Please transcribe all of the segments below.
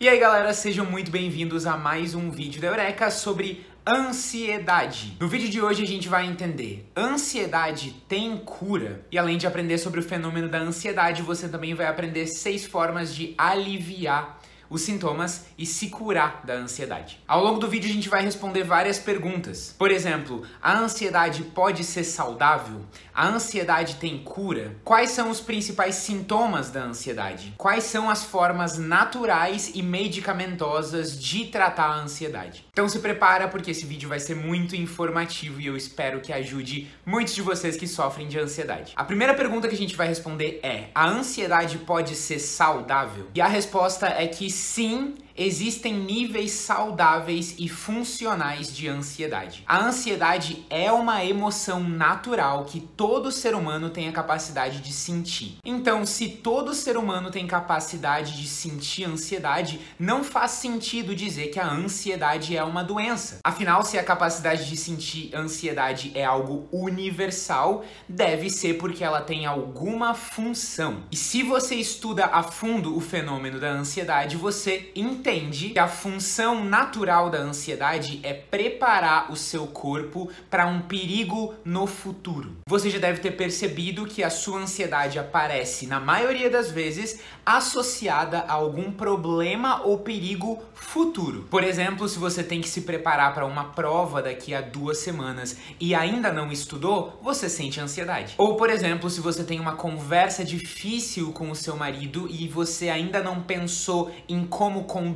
E aí galera, sejam muito bem-vindos a mais um vídeo da Eureka sobre ansiedade. No vídeo de hoje a gente vai entender: ansiedade tem cura? E além de aprender sobre o fenômeno da ansiedade, você também vai aprender 6 formas de aliviar os sintomas e se curar da ansiedade. Ao longo do vídeo a gente vai responder várias perguntas. Por exemplo, a ansiedade pode ser saudável? A ansiedade tem cura? Quais são os principais sintomas da ansiedade? Quais são as formas naturais e medicamentosas de tratar a ansiedade? Então se prepara, porque esse vídeo vai ser muito informativo e eu espero que ajude muitos de vocês que sofrem de ansiedade. A primeira pergunta que a gente vai responder é: a ansiedade pode ser saudável? E a resposta é que sim, existem níveis saudáveis e funcionais de ansiedade. A ansiedade é uma emoção natural que todo ser humano tem a capacidade de sentir. Então, se todo ser humano tem capacidade de sentir ansiedade, não faz sentido dizer que a ansiedade é uma doença. Afinal, se a capacidade de sentir ansiedade é algo universal, deve ser porque ela tem alguma função. E se você estuda a fundo o fenômeno da ansiedade, você entende que a função natural da ansiedade é preparar o seu corpo para um perigo no futuro. Você já deve ter percebido que a sua ansiedade aparece, na maioria das vezes, associada a algum problema ou perigo futuro. Por exemplo, se você tem que se preparar para uma prova daqui a 2 semanas e ainda não estudou, você sente ansiedade. Ou, por exemplo, se você tem uma conversa difícil com o seu marido e você ainda não pensou em como conduzir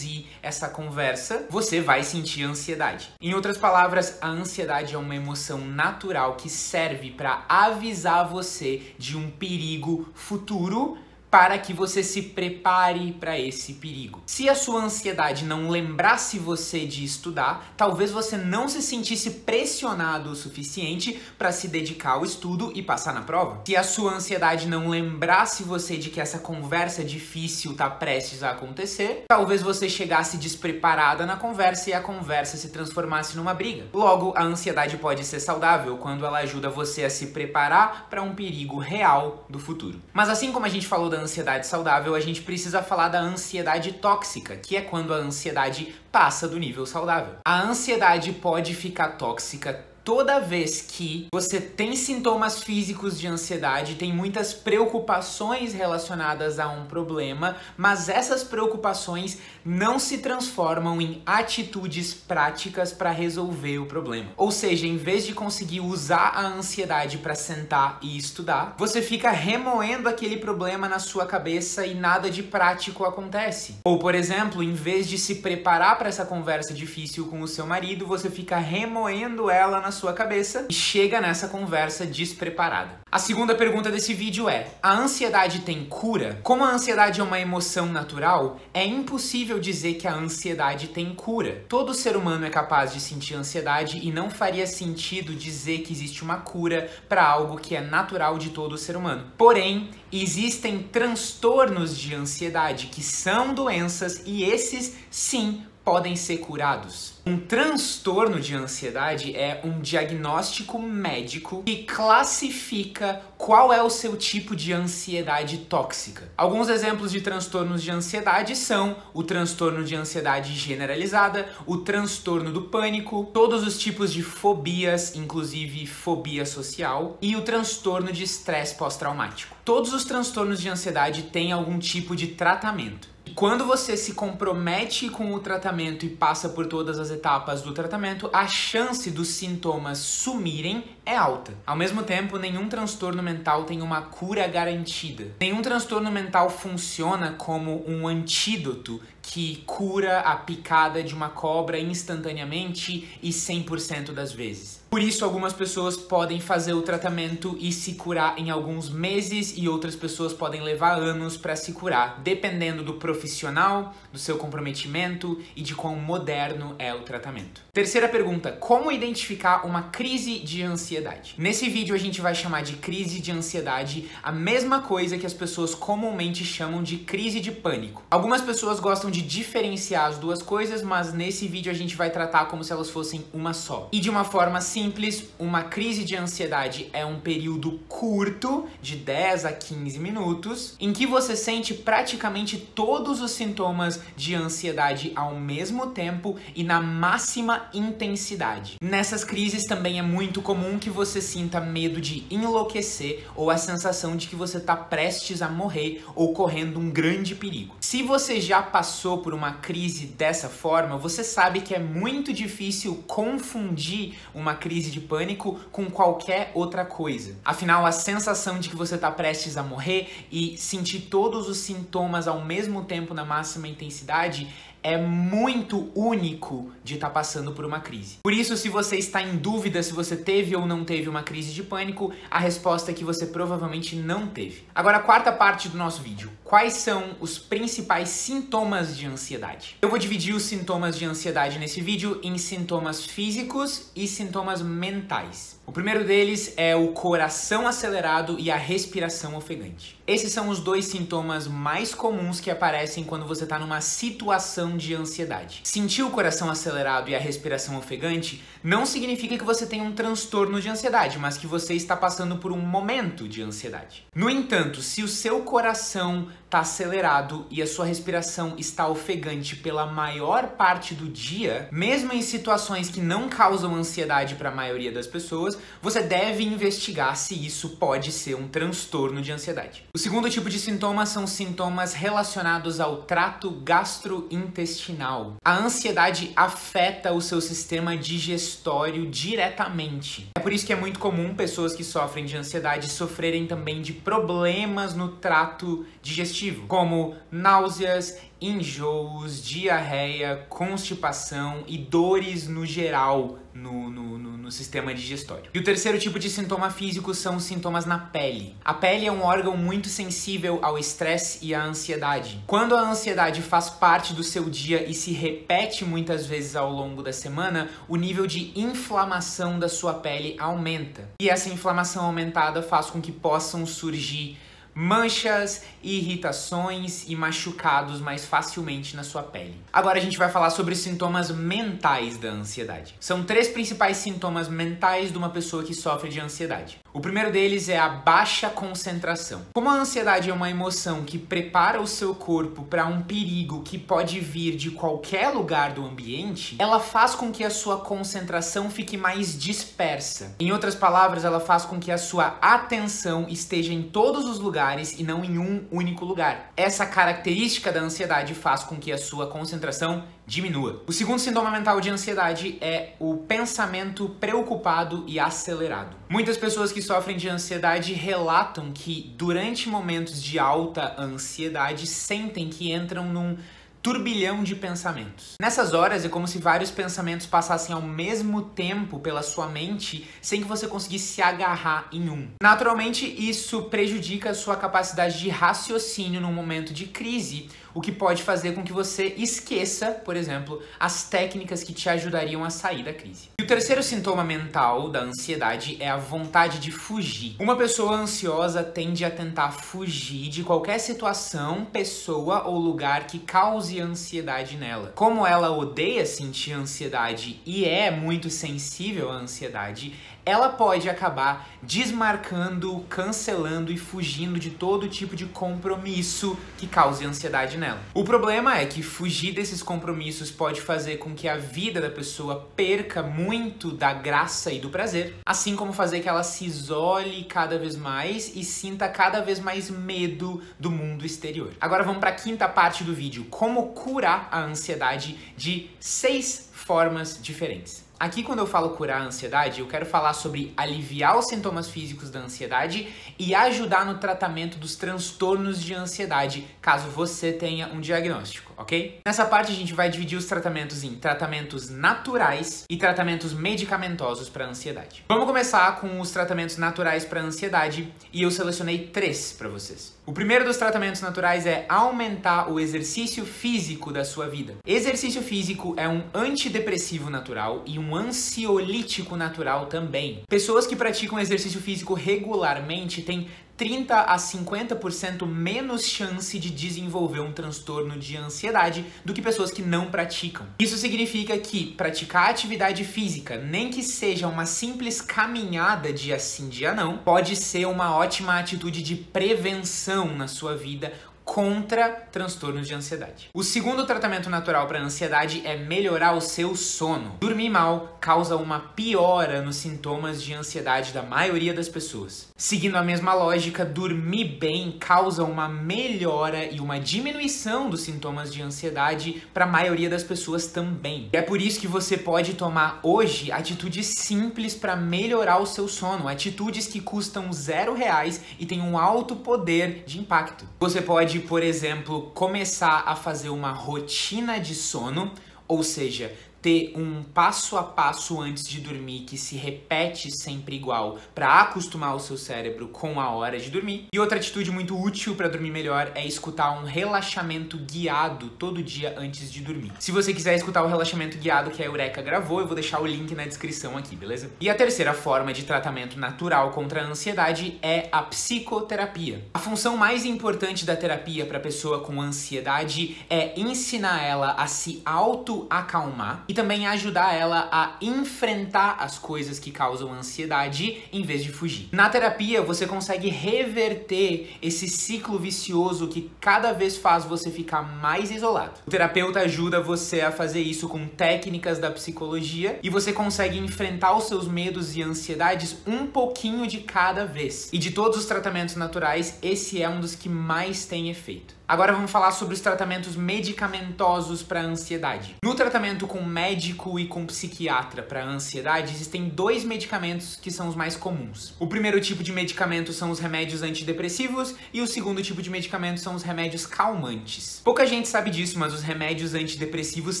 essa conversa, você vai sentir ansiedade. Em outras palavras, a ansiedade é uma emoção natural que serve para avisar você de um perigo futuro, para que você se prepare para esse perigo. Se a sua ansiedade não lembrasse você de estudar, talvez você não se sentisse pressionado o suficiente para se dedicar ao estudo e passar na prova. Se a sua ansiedade não lembrasse você de que essa conversa difícil está prestes a acontecer, talvez você chegasse despreparada na conversa e a conversa se transformasse numa briga. Logo, a ansiedade pode ser saudável quando ela ajuda você a se preparar para um perigo real do futuro. Mas assim como a gente falou da ansiedade saudável, a gente precisa falar da ansiedade tóxica, que é quando a ansiedade passa do nível saudável. A ansiedade pode ficar tóxica toda vez que você tem sintomas físicos de ansiedade, tem muitas preocupações relacionadas a um problema, mas essas preocupações não se transformam em atitudes práticas para resolver o problema. Ou seja, em vez de conseguir usar a ansiedade para sentar e estudar, você fica remoendo aquele problema na sua cabeça e nada de prático acontece. Ou, por exemplo, em vez de se preparar para essa conversa difícil com o seu marido, você fica remoendo ela na sua cabeça e chega nessa conversa despreparada. A segunda pergunta desse vídeo é: a ansiedade tem cura? Como a ansiedade é uma emoção natural, é impossível dizer que a ansiedade tem cura. Todo ser humano é capaz de sentir ansiedade e não faria sentido dizer que existe uma cura para algo que é natural de todo ser humano. Porém, existem transtornos de ansiedade que são doenças e esses, sim, podem ser curados. Um transtorno de ansiedade é um diagnóstico médico que classifica qual é o seu tipo de ansiedade tóxica. Alguns exemplos de transtornos de ansiedade são o transtorno de ansiedade generalizada, o transtorno do pânico, todos os tipos de fobias, inclusive fobia social, e o transtorno de estresse pós-traumático. Todos os transtornos de ansiedade têm algum tipo de tratamento. Quando você se compromete com o tratamento e passa por todas as etapas do tratamento, a chance dos sintomas sumirem é alta. Ao mesmo tempo, nenhum transtorno mental tem uma cura garantida. Nenhum transtorno mental funciona como um antídoto que cura a picada de uma cobra instantaneamente e 100% das vezes. Por isso, algumas pessoas podem fazer o tratamento e se curar em alguns meses e outras pessoas podem levar anos para se curar, dependendo do profissional, do seu comprometimento e de quão moderno é o tratamento. Terceira pergunta: como identificar uma crise de ansiedade? Nesse vídeo a gente vai chamar de crise de ansiedade a mesma coisa que as pessoas comumente chamam de crise de pânico. Algumas pessoas gostam de diferenciar as duas coisas, mas nesse vídeo a gente vai tratar como se elas fossem uma só. E de uma forma simples simples, uma crise de ansiedade é um período curto, de 10 a 15 minutos, em que você sente praticamente todos os sintomas de ansiedade ao mesmo tempo e na máxima intensidade. Nessas crises também é muito comum que você sinta medo de enlouquecer ou a sensação de que você está prestes a morrer ou correndo um grande perigo. Se você já passou por uma crise dessa forma, você sabe que é muito difícil confundir uma crise de pânico com qualquer outra coisa. Afinal, a sensação de que você está prestes a morrer e sentir todos os sintomas ao mesmo tempo na máxima intensidade é muito único de estar passando por uma crise. Por isso, se você está em dúvida se você teve ou não teve uma crise de pânico, a resposta é que você provavelmente não teve. Agora, a quarta parte do nosso vídeo. Quais são os principais sintomas de ansiedade? Eu vou dividir os sintomas de ansiedade nesse vídeo em sintomas físicos e sintomas mentais. O primeiro deles é o coração acelerado e a respiração ofegante. Esses são os dois sintomas mais comuns que aparecem quando você está numa situação de ansiedade. Sentir o coração acelerado e a respiração ofegante não significa que você tem um transtorno de ansiedade, mas que você está passando por um momento de ansiedade. No entanto, se o seu coração está acelerado e a sua respiração está ofegante pela maior parte do dia, mesmo em situações que não causam ansiedade para a maioria das pessoas, você deve investigar se isso pode ser um transtorno de ansiedade. O segundo tipo de sintomas são sintomas relacionados ao trato gastrointestinal. A ansiedade afeta o seu sistema digestório diretamente. É por isso que é muito comum pessoas que sofrem de ansiedade sofrerem também de problemas no trato digestivo, como náuseas, enjoos, diarreia, constipação e dores no geral no sistema digestório. E o terceiro tipo de sintoma físico são os sintomas na pele. A pele é um órgão muito sensível ao estresse e à ansiedade. Quando a ansiedade faz parte do seu dia e se repete muitas vezes ao longo da semana, o nível de inflamação da sua pele aumenta. E essa inflamação aumentada faz com que possam surgir manchas, irritações e machucados mais facilmente na sua pele. Agora a gente vai falar sobre os sintomas mentais da ansiedade. São 3 principais sintomas mentais de uma pessoa que sofre de ansiedade. O primeiro deles é a baixa concentração. Como a ansiedade é uma emoção que prepara o seu corpo para um perigo que pode vir de qualquer lugar do ambiente, ela faz com que a sua concentração fique mais dispersa. Em outras palavras, ela faz com que a sua atenção esteja em todos os lugares e não em um único lugar. Essa característica da ansiedade faz com que a sua concentração diminua. O segundo sintoma mental de ansiedade é o pensamento preocupado e acelerado. Muitas pessoas que sofrem de ansiedade relatam que durante momentos de alta ansiedade sentem que entram num turbilhão de pensamentos. Nessas horas é como se vários pensamentos passassem ao mesmo tempo pela sua mente sem que você conseguisse se agarrar em um. Naturalmente, isso prejudica a sua capacidade de raciocínio num momento de crise, o que pode fazer com que você esqueça, por exemplo, as técnicas que te ajudariam a sair da crise. E o terceiro sintoma mental da ansiedade é a vontade de fugir. Uma pessoa ansiosa tende a tentar fugir de qualquer situação, pessoa ou lugar que cause ansiedade nela. Como ela odeia sentir ansiedade e é muito sensível à ansiedade, ela pode acabar desmarcando, cancelando e fugindo de todo tipo de compromisso que cause ansiedade nela. O problema é que fugir desses compromissos pode fazer com que a vida da pessoa perca muito da graça e do prazer, assim como fazer que ela se isole cada vez mais e sinta cada vez mais medo do mundo exterior. Agora vamos para a quinta parte do vídeo, como curar a ansiedade de 6 formas diferentes. Aqui, quando eu falo curar a ansiedade, eu quero falar sobre aliviar os sintomas físicos da ansiedade e ajudar no tratamento dos transtornos de ansiedade, caso você tenha um diagnóstico, ok? Nessa parte, a gente vai dividir os tratamentos em tratamentos naturais e tratamentos medicamentosos para ansiedade. Vamos começar com os tratamentos naturais para ansiedade e eu selecionei 3 para vocês. O primeiro dos tratamentos naturais é aumentar o exercício físico da sua vida. Exercício físico é um antidepressivo natural e um ansiolítico natural também. Pessoas que praticam exercício físico regularmente têm 30 a 50% menos chance de desenvolver um transtorno de ansiedade do que pessoas que não praticam. Isso significa que praticar atividade física, nem que seja uma simples caminhada dia sim, dia não, pode ser uma ótima atitude de prevenção na sua vida contra transtornos de ansiedade. O segundo tratamento natural para ansiedade é melhorar o seu sono. Dormir mal causa uma piora nos sintomas de ansiedade da maioria das pessoas. Seguindo a mesma lógica, dormir bem causa uma melhora e uma diminuição dos sintomas de ansiedade para a maioria das pessoas também. E é por isso que você pode tomar hoje atitudes simples para melhorar o seu sono, atitudes que custam R$0 e têm um alto poder de impacto. Você pode, por exemplo, começar a fazer uma rotina de sono, ou seja, ter um passo a passo antes de dormir que se repete sempre igual para acostumar o seu cérebro com a hora de dormir. E outra atitude muito útil para dormir melhor é escutar um relaxamento guiado todo dia antes de dormir. Se você quiser escutar o relaxamento guiado que a Eureka gravou, eu vou deixar o link na descrição aqui, beleza? E a terceira forma de tratamento natural contra a ansiedade é a psicoterapia. A função mais importante da terapia para a pessoa com ansiedade é ensinar ela a se auto-acalmar e também ajudar ela a enfrentar as coisas que causam ansiedade em vez de fugir. Na terapia, você consegue reverter esse ciclo vicioso que cada vez faz você ficar mais isolado. O terapeuta ajuda você a fazer isso com técnicas da psicologia e você consegue enfrentar os seus medos e ansiedades um pouquinho de cada vez. E de todos os tratamentos naturais, esse é um dos que mais tem efeito. Agora vamos falar sobre os tratamentos medicamentosos para a ansiedade. No tratamento com médico e com psiquiatra para a ansiedade, existem 2 medicamentos que são os mais comuns. O primeiro tipo de medicamento são os remédios antidepressivos e o segundo tipo de medicamento são os remédios calmantes. Pouca gente sabe disso, mas os remédios antidepressivos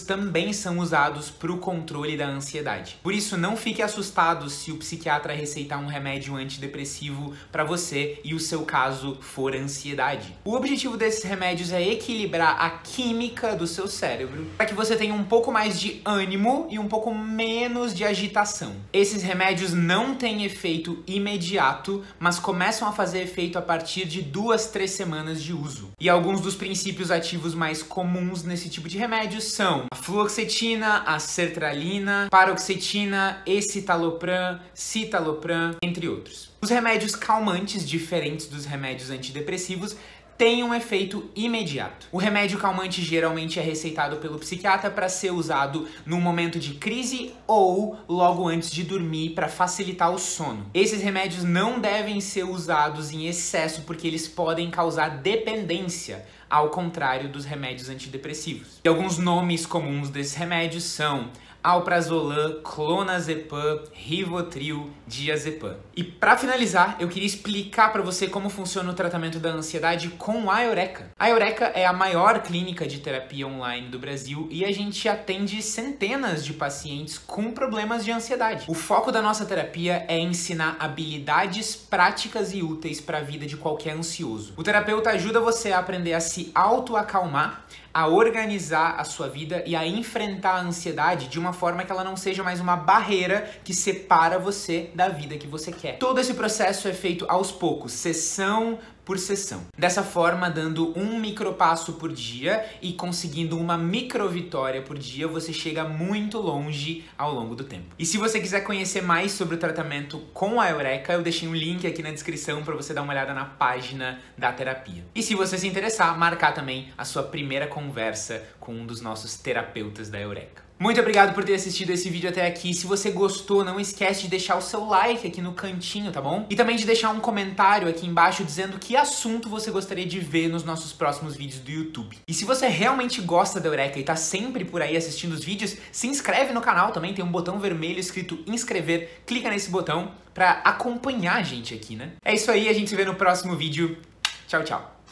também são usados para o controle da ansiedade. Por isso, não fique assustado se o psiquiatra receitar um remédio antidepressivo para você e o seu caso for ansiedade. O objetivo desses remédios é equilibrar a química do seu cérebro para que você tenha um pouco mais de ânimo e um pouco menos de agitação. Esses remédios não têm efeito imediato, mas começam a fazer efeito a partir de 2 a 3 semanas de uso. E alguns dos princípios ativos mais comuns nesse tipo de remédios são a fluoxetina, a sertralina, paroxetina, escitalopram, citalopram, entre outros. Os remédios calmantes, diferentes dos remédios antidepressivos, tem um efeito imediato. O remédio calmante geralmente é receitado pelo psiquiatra para ser usado num momento de crise ou logo antes de dormir para facilitar o sono. Esses remédios não devem ser usados em excesso porque eles podem causar dependência, ao contrário dos remédios antidepressivos. E alguns nomes comuns desses remédios são alprazolam, clonazepam, rivotril, diazepam. E para finalizar, eu queria explicar para você como funciona o tratamento da ansiedade com a Eureka. A Eureka é a maior clínica de terapia online do Brasil e a gente atende centenas de pacientes com problemas de ansiedade. O foco da nossa terapia é ensinar habilidades práticas e úteis para a vida de qualquer ansioso. O terapeuta ajuda você a aprender a se auto-acalmar, a organizar a sua vida e a enfrentar a ansiedade de uma forma que ela não seja mais uma barreira que separa você da vida que você quer. Todo esse processo é feito aos poucos, sessão por sessão. Dessa forma, dando um micropasso por dia e conseguindo uma microvitória por dia, você chega muito longe ao longo do tempo. E se você quiser conhecer mais sobre o tratamento com a Eureka, eu deixei um link aqui na descrição para você dar uma olhada na página da terapia. E se você se interessar, marcar também a sua primeira conversa com um dos nossos terapeutas da Eureka. Muito obrigado por ter assistido esse vídeo até aqui. Se você gostou, não esquece de deixar o seu like aqui no cantinho, tá bom? E também de deixar um comentário aqui embaixo dizendo que assunto você gostaria de ver nos nossos próximos vídeos do YouTube. E se você realmente gosta da Eureka e tá sempre por aí assistindo os vídeos, se inscreve no canal também, tem um botão vermelho escrito inscrever. Clica nesse botão pra acompanhar a gente aqui, né? É isso aí, a gente se vê no próximo vídeo. Tchau, tchau.